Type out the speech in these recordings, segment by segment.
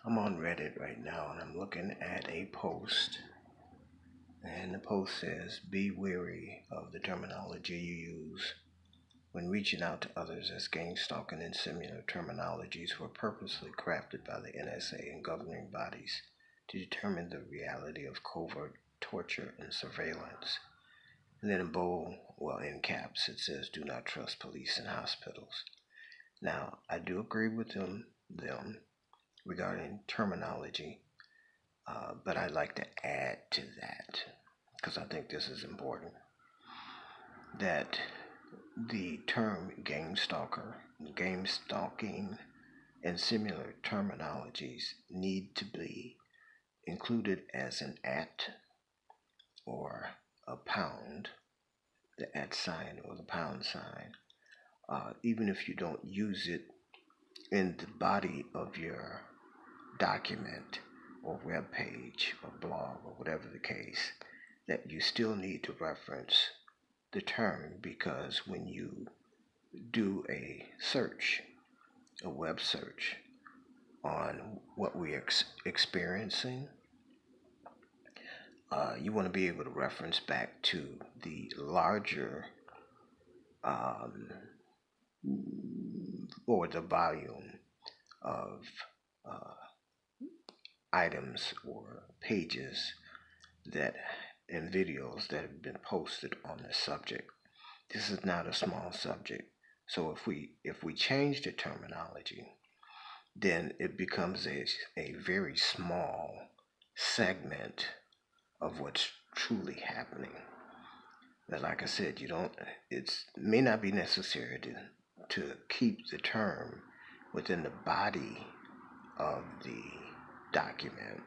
I'm on Reddit right now and I'm looking at a post, and the post says, "Be wary of the terminology you use when reaching out to others, as gangstalking and similar terminologies were purposely crafted by the NSA and governing bodies to determine the reality of covert torture and surveillance." And then in bold, well, in caps, it says, "Do not trust police and hospitals." Now, I do agree with them regarding terminology, but I'd like to add to that, because I think this is important, that the term game stalker, game stalking, and similar terminologies need to be included as an at or a pound, the at sign or the pound sign, even if you don't use it in the body of your document or web page or blog or whatever the case, that you still need to reference the term, because when you do a search, a web search on what we're experiencing, you want to be able to reference back to the larger um, or the volume of uh, items or pages that and videos that have been posted on this subject. This is not a small subject. So if we change the terminology, then it becomes a very small segment of what's truly happening. But like I said, it may not be necessary to keep the term within the body of the document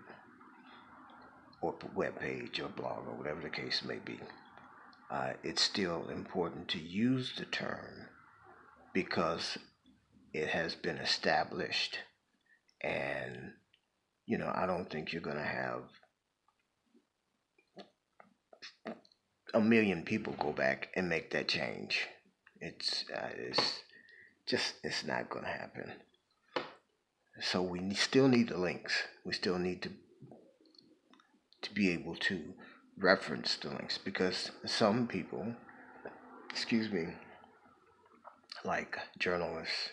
or web page or blog or whatever the case may be. It's still important to use the term because it has been established, and I don't think you're going to have a million people go back and make that change. It's not going to happen. So we still need the links. We still need to be able to reference the links, because some people, excuse me, like journalists,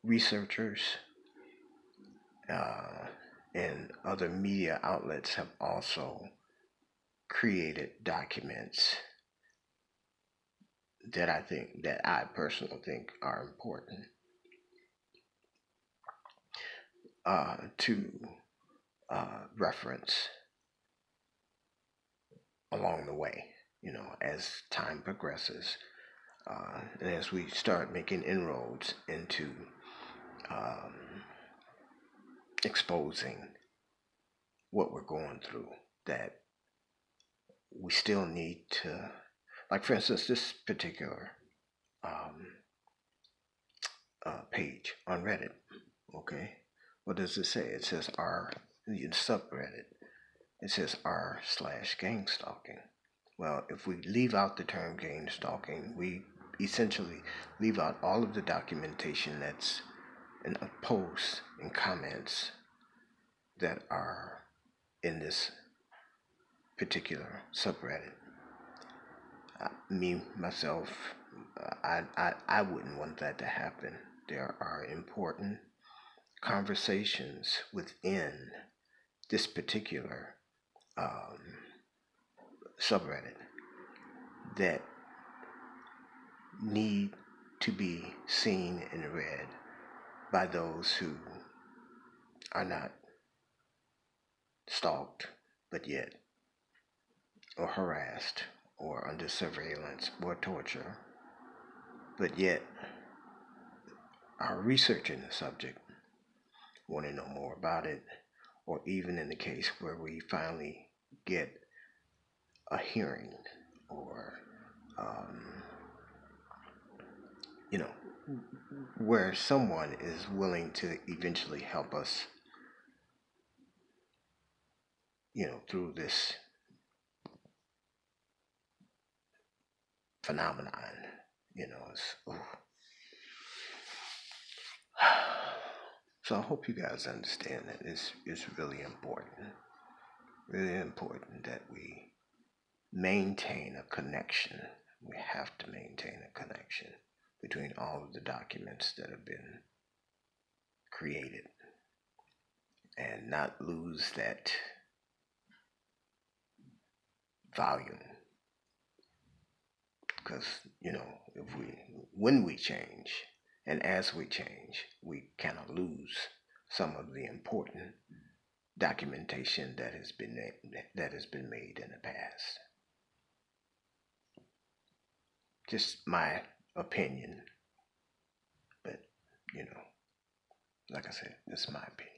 researchers, and other media outlets have also created documents that I personally think are important to reference along the way, as time progresses, and as we start making inroads into um, exposing what we're going through, that we still need to, like for instance, this particular page on Reddit. Okay, what does it say? It says the subreddit. It says r/gangstalking. Well, if we leave out the term gangstalking, we essentially leave out all of the documentation that's in posts and comments that are in this particular subreddit. Myself, I wouldn't want that to happen. There are important conversations within this particular subreddit that need to be seen and read by those who are not stalked, but yet, or harassed, or under surveillance, or torture, but yet are researching the subject, want to know more about it, or even in the case where we finally get a hearing, or where someone is willing to eventually help us, through this phenomenon. It's So I hope you guys understand that it's really important that we maintain a connection. We have to maintain a connection between all of the documents that have been created and not lose that volume. Because, when we change and as we change, we kind of lose some of the important documentation that has been made in the past. Just my opinion, but like I said, it's my opinion.